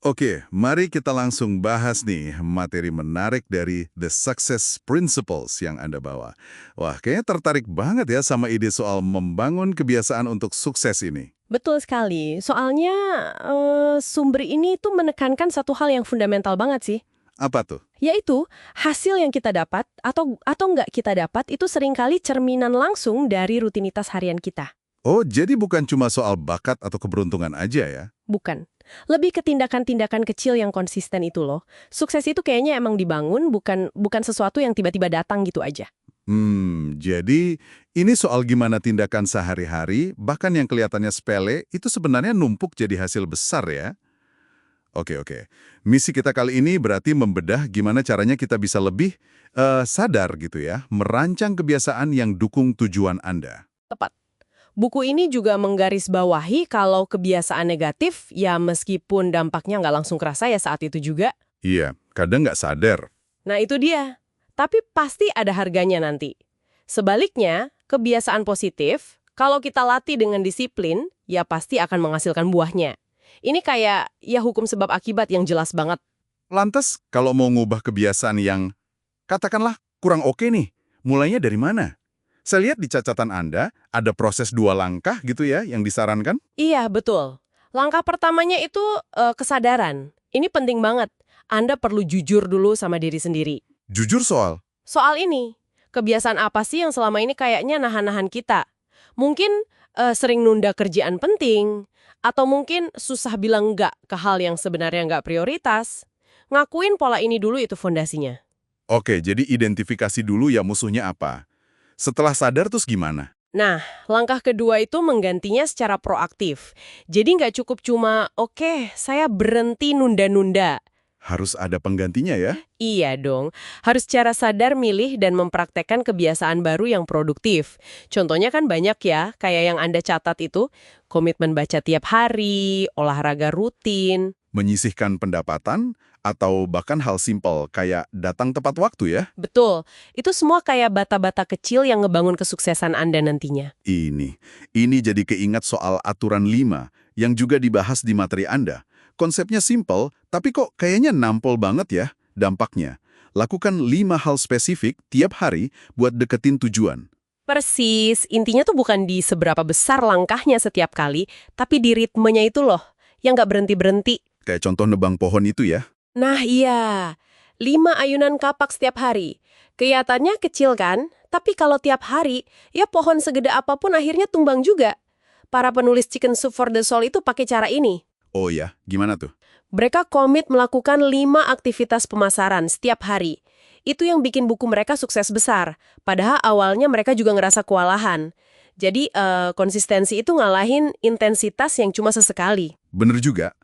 Oke, mari kita langsung bahas nih materi menarik dari The Success Principles yang Anda bawa. Wah, kayaknya tertarik banget ya sama ide soal membangun kebiasaan untuk sukses ini. Betul sekali. Soalnya sumber ini tuh menekankan satu hal yang fundamental banget sih, Apa tuh? yaitu hasil yang kita dapat atau nggak kita dapat itu seringkali cerminan langsung dari rutinitas harian kita. Oh, jadi bukan cuma soal bakat atau keberuntungan aja ya? Bukan. Lebih ke tindakan-tindakan kecil yang konsisten itu loh. Sukses itu kayaknya emang dibangun, bukan sesuatu yang tiba-tiba datang gitu aja. Jadi ini soal gimana tindakan sehari-hari, bahkan yang kelihatannya sepele, itu sebenarnya numpuk jadi hasil besar ya? Oke. Misi kita kali ini berarti membedah gimana caranya kita bisa lebih sadar gitu ya, merancang kebiasaan yang dukung tujuan Anda. Tepat. Buku ini juga menggarisbawahi kalau kebiasaan negatif, ya meskipun dampaknya nggak langsung kerasa ya saat itu juga. Iya, kadang nggak sadar. Nah itu dia. Tapi pasti ada harganya nanti. Sebaliknya, kebiasaan positif, kalau kita latih dengan disiplin, ya pasti akan menghasilkan buahnya. Ini kayak ya hukum sebab akibat yang jelas banget. Lantas, kalau mau ngubah kebiasaan yang, katakanlah, kurang oke nih, mulainya dari mana? Saya lihat di catatan Anda, ada proses 2 langkah gitu ya yang disarankan. Iya, betul. Langkah pertamanya itu kesadaran. Ini penting banget. Anda perlu jujur dulu sama diri sendiri. Jujur soal. Soal ini, kebiasaan apa sih yang selama ini kayaknya nahan-nahan kita? Mungkin sering nunda kerjaan penting, atau mungkin susah bilang enggak ke hal yang sebenarnya enggak prioritas. Ngakuin pola ini dulu itu fondasinya. Oke, jadi identifikasi dulu ya musuhnya apa. Setelah sadar terus gimana? Nah, langkah kedua itu menggantinya secara proaktif. Jadi nggak cukup cuma, oke, saya berhenti nunda-nunda. Harus ada penggantinya ya? Iya dong, harus secara sadar milih dan mempraktekkan kebiasaan baru yang produktif. Contohnya kan banyak ya, kayak yang Anda catat itu, komitmen baca tiap hari, olahraga rutin. Menyisihkan pendapatan, atau bahkan hal simpel kayak datang tepat waktu ya? Betul, itu semua kayak bata-bata kecil yang ngebangun kesuksesan Anda nantinya. Ini jadi keingat soal aturan 5 yang juga dibahas di materi Anda. Konsepnya simpel, tapi kok kayaknya nampol banget ya dampaknya. Lakukan 5 hal spesifik tiap hari buat deketin tujuan. Persis, intinya tuh bukan di seberapa besar langkahnya setiap kali, tapi di ritmenya itu loh, yang nggak berhenti-berhenti. Kayak contoh nebang pohon itu ya. Nah iya, 5 ayunan kapak setiap hari. Kelihatannya kecil kan? Tapi kalau tiap hari, ya pohon segede apapun akhirnya tumbang juga. Para penulis Chicken Soup for the Soul itu pakai cara ini. Oh ya, gimana tuh? Mereka komit melakukan 5 aktivitas pemasaran setiap hari. Itu yang bikin buku mereka sukses besar. Padahal awalnya mereka juga ngerasa kewalahan. Jadi konsistensi itu ngalahin intensitas yang cuma sesekali. Bener juga.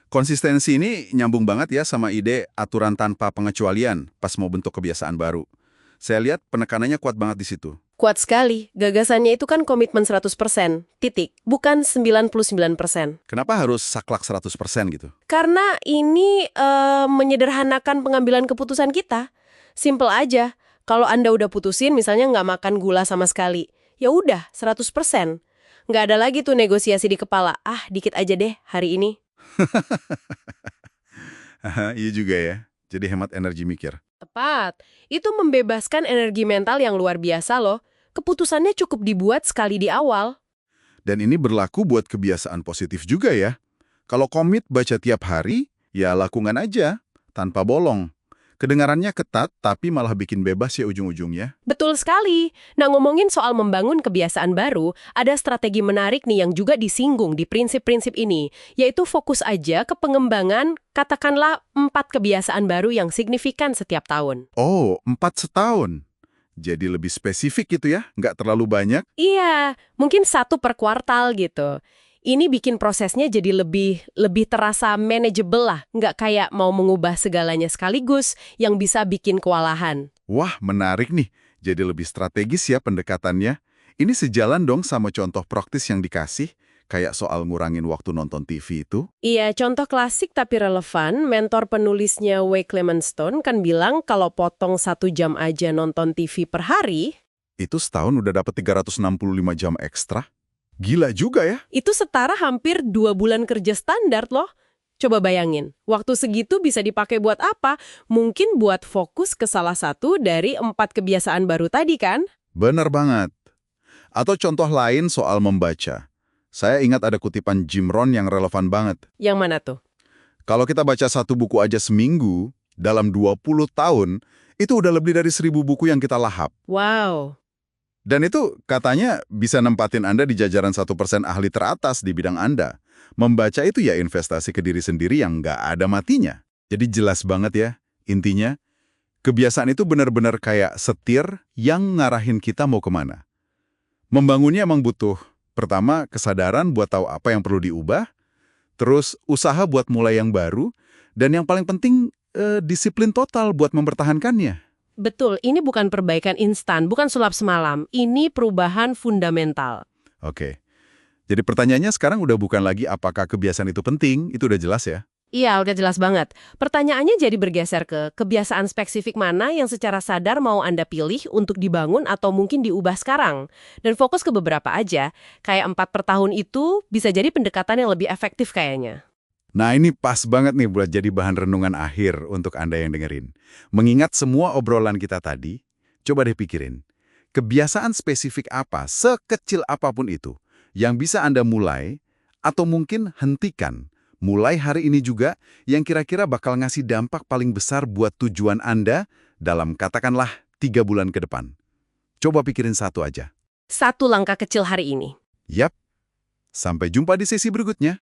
Konsistensi ini nyambung banget ya sama ide aturan tanpa pengecualian pas mau bentuk kebiasaan baru. Saya lihat penekanannya kuat banget di situ. Kuat sekali, gagasannya itu kan komitmen 100%, titik, bukan 99%. Kenapa harus saklek 100% gitu? Karena ini menyederhanakan pengambilan keputusan kita. Simple aja, kalau Anda udah putusin misalnya nggak makan gula sama sekali, ya udah 100%. Nggak ada lagi tuh negosiasi di kepala, dikit aja deh hari ini. Haha, iya juga ya. Jadi hemat energi mikir. Tepat, itu membebaskan energi mental yang luar biasa loh. Keputusannya cukup dibuat sekali di awal. Dan ini berlaku buat kebiasaan positif juga ya. Kalau komit baca tiap hari, ya lakukan aja, tanpa bolong. Kedengarannya ketat, tapi malah bikin bebas ya ujung-ujungnya. Betul sekali. Nah, ngomongin soal membangun kebiasaan baru, ada strategi menarik nih yang juga disinggung di prinsip-prinsip ini, yaitu fokus aja ke pengembangan, katakanlah 4 kebiasaan baru yang signifikan setiap tahun. Oh, 4 setahun. Jadi lebih spesifik gitu ya, nggak terlalu banyak. Iya, mungkin 1 per kuartal gitu. Ini bikin prosesnya jadi lebih terasa manageable lah, nggak kayak mau mengubah segalanya sekaligus yang bisa bikin kewalahan. Wah, menarik nih. Jadi lebih strategis ya pendekatannya. Ini sejalan dong sama contoh praktis yang dikasih, kayak soal ngurangin waktu nonton TV itu. Iya, contoh klasik tapi relevan, mentor penulisnya W. Clement Stone kan bilang kalau potong 1 jam aja nonton TV per hari, Itu setahun udah dapat 365 jam ekstra. Gila juga ya. itu setara hampir 2 bulan kerja standar loh. Coba bayangin, waktu segitu bisa dipakai buat apa? Mungkin buat fokus ke salah satu dari 4 kebiasaan baru tadi kan? Benar banget. Atau contoh lain soal membaca. Saya ingat ada kutipan Jim Rohn yang relevan banget. Yang mana tuh? Kalau kita baca satu buku aja seminggu, dalam 20 tahun, itu udah lebih dari 1.000 buku yang kita lahap. Wow, Dan itu katanya bisa nempatin Anda di jajaran 1% ahli teratas di bidang Anda. Membaca itu ya investasi ke diri sendiri yang nggak ada matinya. Jadi jelas banget ya, intinya, kebiasaan itu benar-benar kayak setir yang ngarahin kita mau kemana. Membangunnya emang butuh, pertama, kesadaran buat tahu apa yang perlu diubah, terus usaha buat mulai yang baru, dan yang paling penting, disiplin total buat mempertahankannya. betul. Ini bukan perbaikan instan, bukan sulap semalam. Ini perubahan fundamental. Oke. Jadi pertanyaannya sekarang udah bukan lagi apakah kebiasaan itu penting, itu udah jelas ya. Iya, udah jelas banget. Pertanyaannya jadi bergeser ke kebiasaan spesifik mana yang secara sadar mau Anda pilih untuk dibangun atau mungkin diubah sekarang. Dan fokus ke beberapa aja. Kayak 4 per tahun itu bisa jadi pendekatan yang lebih efektif kayaknya. Nah ini pas banget nih buat jadi bahan renungan akhir untuk Anda yang dengerin. Mengingat semua obrolan kita tadi, coba deh pikirin. Kebiasaan spesifik apa, sekecil apapun itu, yang bisa Anda mulai, atau mungkin hentikan, mulai hari ini juga, yang kira-kira bakal ngasih dampak paling besar buat tujuan Anda dalam katakanlah 3 bulan ke depan. Coba pikirin satu aja. Satu langkah kecil hari ini. Yap, sampai jumpa di sesi berikutnya.